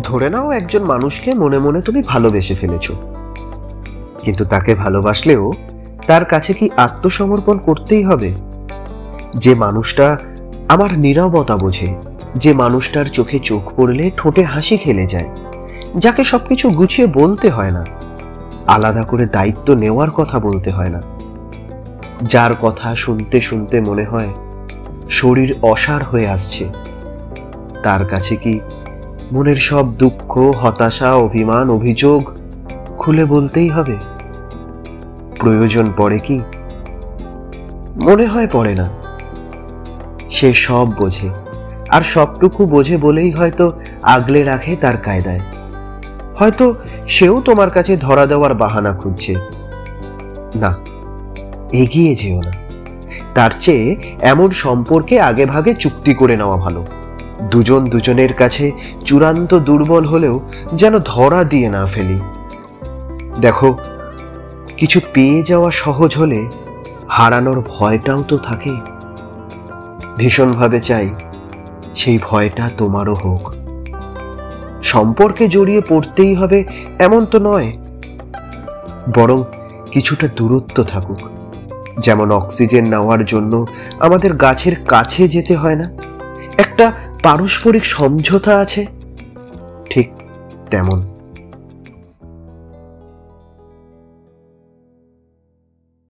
ধরে নাও একজন মানুষকে মনে মনে তুমি ভালোবেসে ফেলেছো, কিন্তু তাকে ভালোবাসলেও তার কাছে কি আত্মসমর্পণ করতেই হবে? যে মানুষটা আমার নীরবতা বোঝে, যে মানুষটার চোখে চোখ পড়লে ঠোঁটে হাসি খেলে যায়, যাকে সবকিছু গুছিয়ে বলতে হয় না, আলাদা করে দায়িত্ব নেওয়ার কথা বলতে হয় না, যার কথা শুনতে শুনতে মনে হয় শরীর অসাড় হয়ে আসছে, তার কাছে কি মনের সব দুঃখ, হতাশা, অভিমান, অভিযোগ খুলে বলতেই হবে? প্রয়োজন পড়ে কি? মনে হয় পড়ে না। সে সব বোঝে, আর সবটুকু বোঝে বলেই হয়তো আগলে রাখে তার কায়দায়। হয়তো সেও তোমার কাছে ধরা দেওয়ার বাহানা খুঁজছে। না, এগিয়ে যেও না। তার চেয়ে এমন সম্পর্কে আগে ভাগে চুক্তি করে নেওয়া ভালো। দুজন দুজনের কাছে চূড়ান্ত দুর্বল হলেও যেন ধরা দিয়ে না ফেলি। দেখো, কিছু পেয়ে যাওয়া সহজ হলে হারানোর ভয়টাও তো থাকে। ভীষণভাবে চাই সেই ভয়টা তোমারও হোক। সম্পর্কে জড়িয়ে পড়তেই হবে এমন তো নয়, বরং কিছুটা দূরত্ব থাকুক। যেমন অক্সিজেন নেওয়ার জন্য আমাদের গাছের কাছে যেতে হয় না, একটা পারস্পরিক সমঝোতা আছে, ঠিক তেমন।